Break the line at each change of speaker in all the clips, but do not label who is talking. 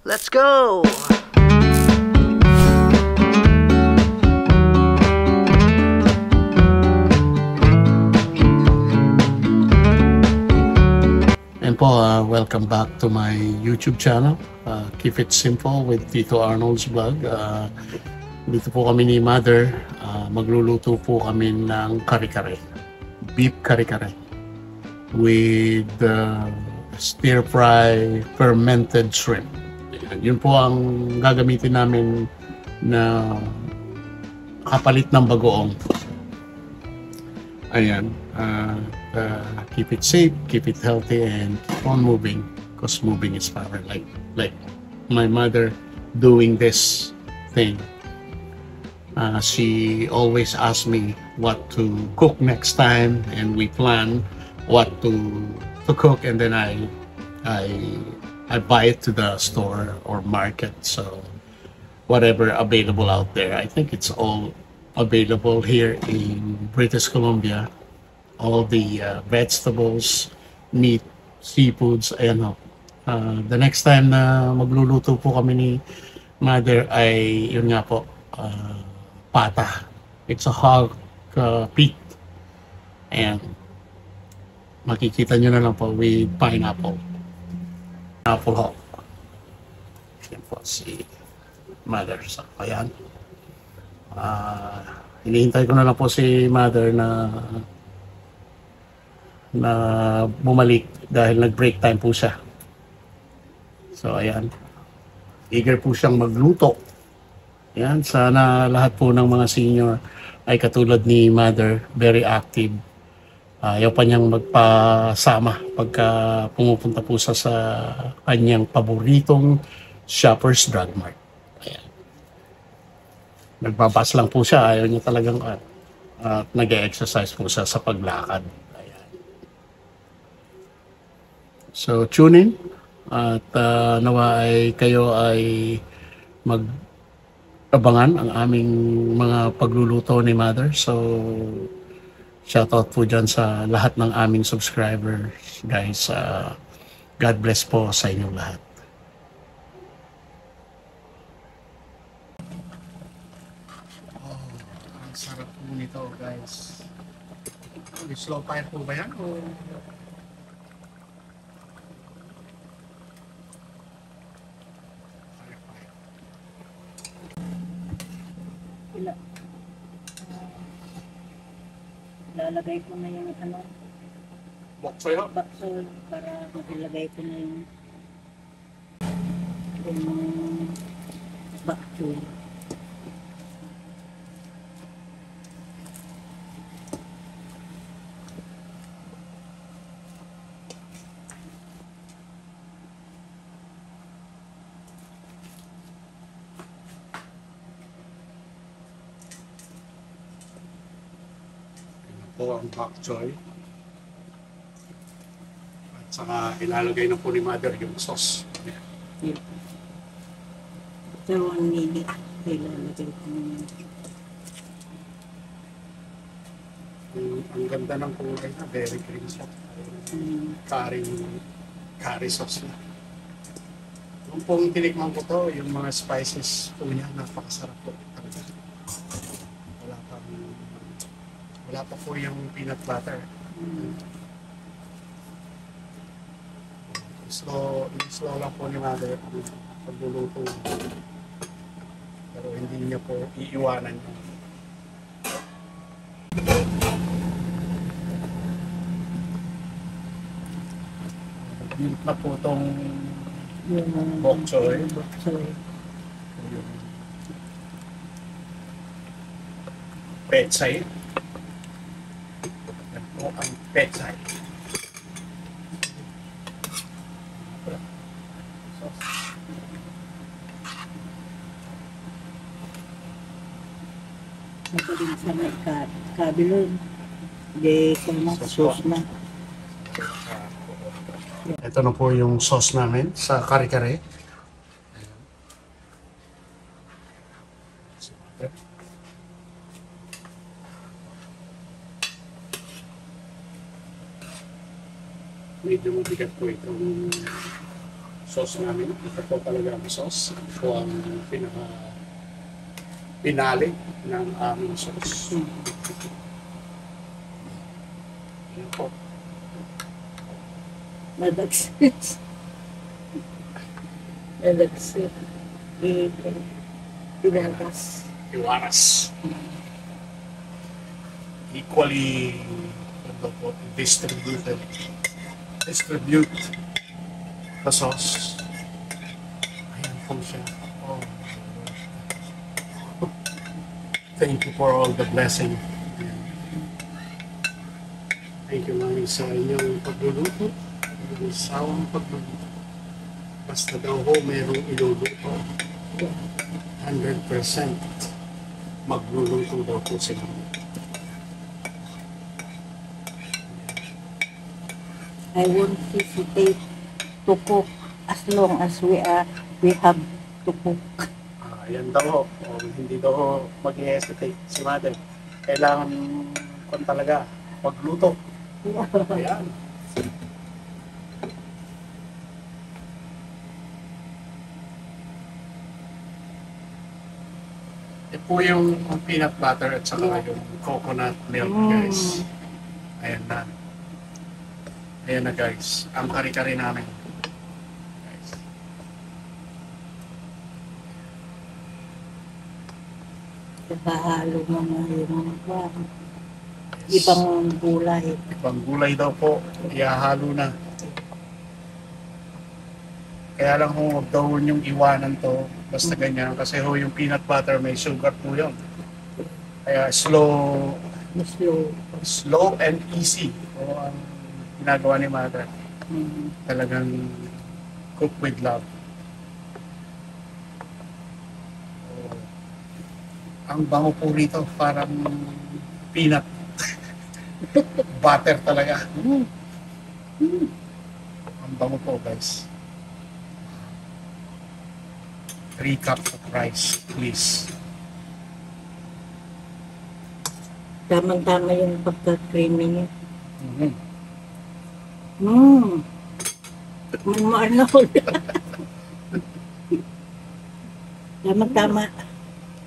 Let's go! And po, welcome back to my YouTube channel. Keep it simple with Tito Arnold's vlog. Dito po kami ni Mother. Magluluto po kami ng kare-kare. Beef kare-kare. With stir-fry fermented shrimp. Yun po ang gagamitin namin na kapalit ng bagoong. Ayan. Keep it safe, keep it healthy, and keep on moving. Because moving is power. Like my mother doing this thing. She always asks me what to cook next time, and we plan what to cook, and then I buy it to the store or market. So whatever available out there, I think it's all available here in British Columbia. All the vegetables, meat, seafoods, ayan o. The next time na magluluto po kami ni Mother ay yun nga po, pata. It's a hog feet. And makikita nyo na lang po with pineapple. Apple hog. Yan po si Mother. So, ayan. Hinihintay ko na lang po si Mother na bumalik dahil nag-break time po siya. So, ayan. Eager po siyang magluto. Ayan. Sana lahat po ng mga senior ay katulad ni Mother, very active. Ayaw pa niyang magpasama pagka pumupunta po sa kanyang paboritong Shoppers Drug Mart. Ayan. Nagbabas lang po siya. Ayaw niya talagang nag-exercise po siya sa paglakad. So tune in at nawa ay kayo ay mag-abangan ang aming mga pagluluto ni Mother. So shoutout po dyan sa lahat ng aming subscribers, guys. God bless po sa inyong lahat. Oh, ang sarap po nito, guys. Slow fire po ba yan? O
lalagay ko na yung
boksoy ho?
bakso para mailagay ko na yung bakso.
Po ang bok choy. At saka ilalagay na po ni Mother yung sauce.
Ito ang nini. Ilalagay ko na
Ang ganda ng kulay na, very green siya. Curry sauce na. Nung pong tinikman ko to, yung mga spices po niya, napakasarap po. Wala pa po yung peanut butter. Slow lang po ni Mother ang pagluluto. Pero hindi niya po iiwanan yun. Milk na po itong bok choy. Yung pechay. Yan po ang pechay.
ito din sa may kabilog. Di ko na sauce na.
Ito na po yung sauce namin sa kare-kare. Medyo mabigat po itong sauce namin. Ito po talaga ang sauce. Ito ang pinali ng aming sauce. Yan po.
Madagsit. Madagsit. Pinagas.
Iwaras. Equally distribute the sauce. Ayan po siya. Oh. Thank you for all the blessing. Thank you mami sa inyong pagluluto. Inyong sawang pagluluto. Basta daw ho mayroong iluluto. 100% magluluto daw po sila.
I won't hesitate to cook as long as we have to cook.
Yan daw ho. Hindi daw ho mag-hesitate si mother. Kailangan kung talaga magluto. Ayan. Ito po yung peanut butter at saka yung coconut milk, guys. Ayan na. Ayan na, guys. Ang kari-kari namin. Guys.
Hahalo mo na yung ibang gulay.
Ibang gulay daw po. Ihahalo na. Kaya lang ho, huwag daw yung iwanan to. Basta ganyan. Kasi ho, yung peanut butter may sugar po yun. Kaya slow and easy. O ang ginagawa ni mother. Talagang cook with love. O, ang bango po rito, parang peanut butter talaga. Ang bango po, guys. 3 cups of rice, please.
Tama-tama yung pagka-creamy niya. Tikman mo ano. Tama-tama.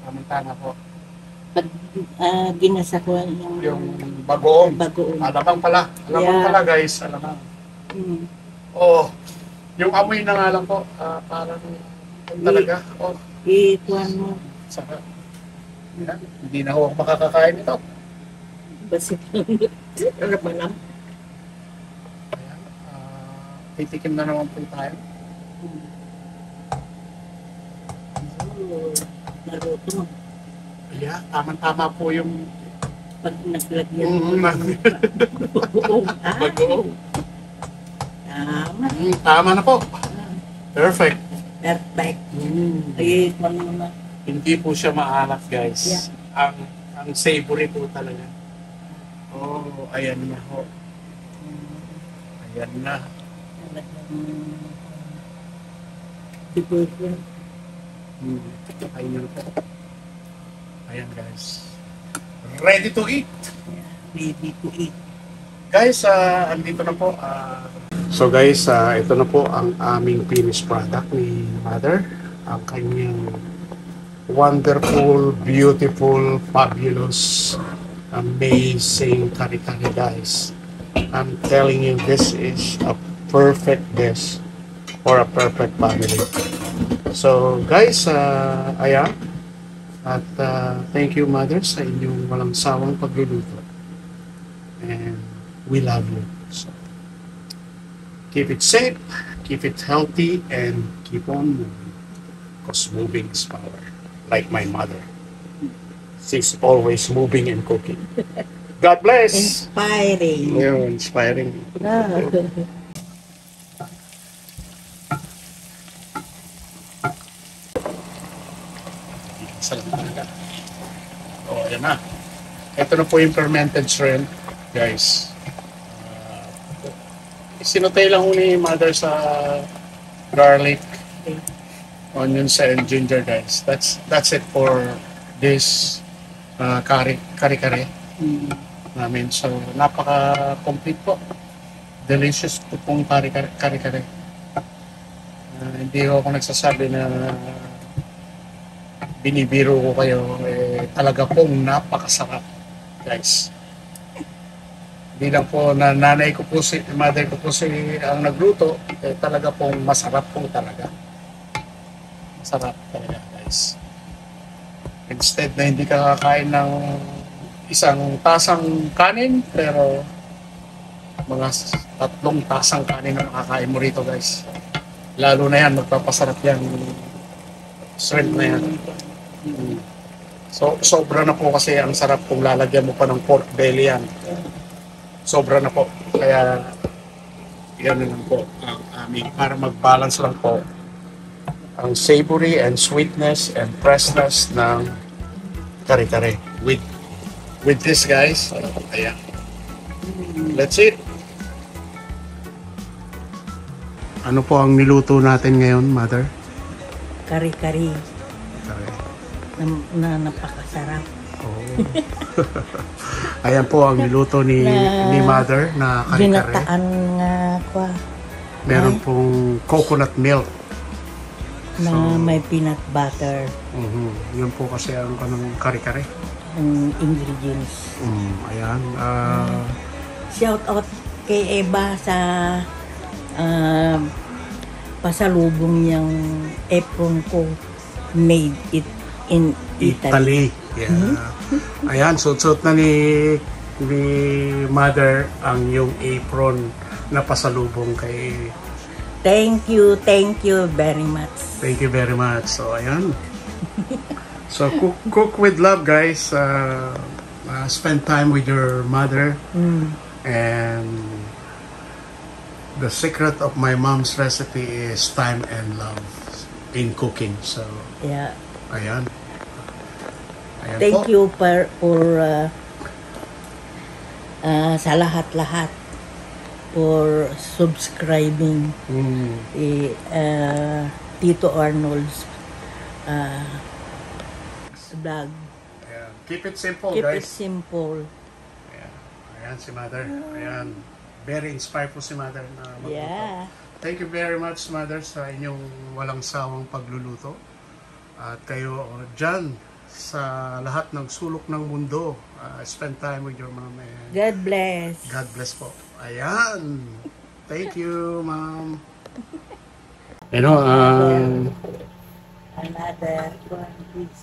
Tama-tama po.
Pag ginasa ko
Yung bagoong. Alamang pala. Alamang
Yeah.
pala, guys. Alamang. Oh, yung amoy na nga lang po. Parang talaga. Oh,
ikuan mo.
saka. Yan. Hindi na ako makakakain ito.
Basit lang. Ano ba lang?
Ayan. Titikim na naman po tayo.
Naruto.
Yeah, tama-tama po yung
Pag naglagyan mo. Bagoong.
bagoong.
Tama.
Tama na po. Perfect.
Perfect. Ikuan mo na.
Hindi po siya maalat, guys.
Yeah.
Ang savory po talaga. Oh, ayan na ho. Ayan na.
Devotion.
Ayan na po. Ayan, guys. Ready to eat.
Ready to eat.
Guys, andito na po. So guys, ito na po ang aming finished product ni Mother. Ang kanyang wonderful, beautiful, fabulous, amazing kari-kari, guys. I'm telling you, this is a perfect dish for a perfect family. So guys, ayan. At thank you, Mother, sa inyong walang sawang pagluluto. And we love you. So, keep it safe, keep it healthy, and keep on moving. Because moving is power. Like my mother. She's always moving and cooking. God bless!
Inspiring.
Yeah, inspiring. Sarap talaga. Oh, ayan na. Ito na po yung fermented shrimp, guys. Sinutay lang ko ni Mother sa garlic, onions, and ginger, guys. That's it for this kari-kari namin. So, napaka-complete po. Delicious po pong kari-kari. Hindi ko ako nagsasabi na binibiro ko kayo. Talaga pong napakasarap, guys. Hindi lang po na nanay ko po mother ko po ang nagluto, talaga pong masarap po talaga. Masarap talaga, guys. Instead na hindi ka kakain ng isang tasang kanin, pero mga 3 tasang kanin na makakain mo rito, guys. Lalo na yan, magpapasarap yan. Shrimp na yan. So, sobra na po kasi ang sarap kung lalagyan mo pa ng pork belly yan. Sobra na po. Kaya, yan lang po ang aming, para mag-balance lang po ang savory and sweetness and freshness ng kare-kare. With this, guys, ayan. Let's eat. Ano po ang niluto natin ngayon, Mother?
Kari-kari na napakasarap.
Oh. Ayan po ang niluto ni Mother na kare-kare.
Ginataan nga kwa.
Meron pong coconut milk.
Na may peanut butter.
Yun po kasi ang kanang kare-kare.
Ang ingredients.
Ayan.
Shout out kay Eva sa pasalubong niyang apron ko. Made it in Italy.
Yeah. Ayan, suot-suot na ni Mother ang yung apron na pasalubong kay.
Thank you very much.
Thank you very much. So, ayan. So, cook with love, guys. Spend time with your mother. And the secret of my mom's recipe is time and love in cooking. So,
yeah.
Ayan.
Thank you for sa lahat-lahat for subscribing Tito Arnold's vlog.
Ayan. Keep it simple,
Keep
guys.
it simple.
Ayan. Ayan si Mother. Ayan. Very inspired po si Mother na magluto.
Yeah.
Thank you very much, Mother, sa inyong walang sawang pagluluto. At kayo dyan sa lahat ng sulok ng mundo, spend time with your mom. And
God bless.
God bless po. Ayan. Thank you, Ma'am.
Another one dish.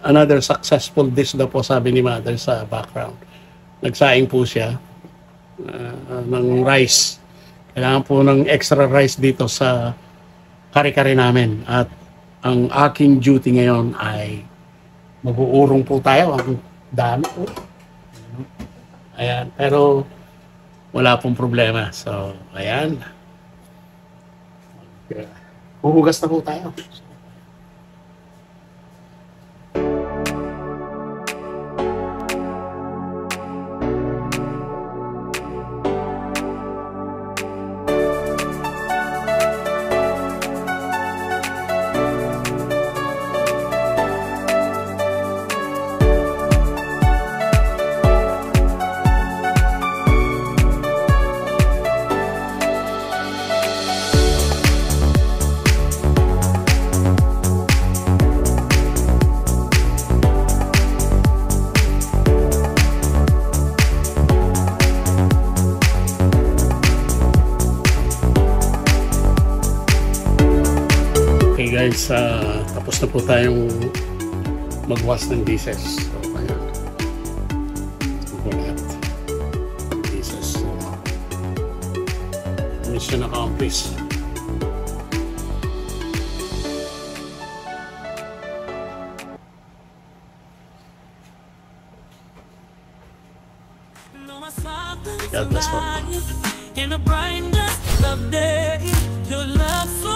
Another successful dish daw po, sabi ni Mother sa background. Nagsaing po siya ng rice. Kailangan po ng extra rice dito sa kare-kare namin. At ang aking duty ngayon ay mag-uurong po tayo. Ang dami po. Ayan. Pero wala pong problema. So, ayan. Huhugas na po tayo. Guys, tapos na po tayong magwash ng dishes. So, ayan. Lahat. Dishes. So, mission accomplished. God bless po.
In a brightness of day, your love so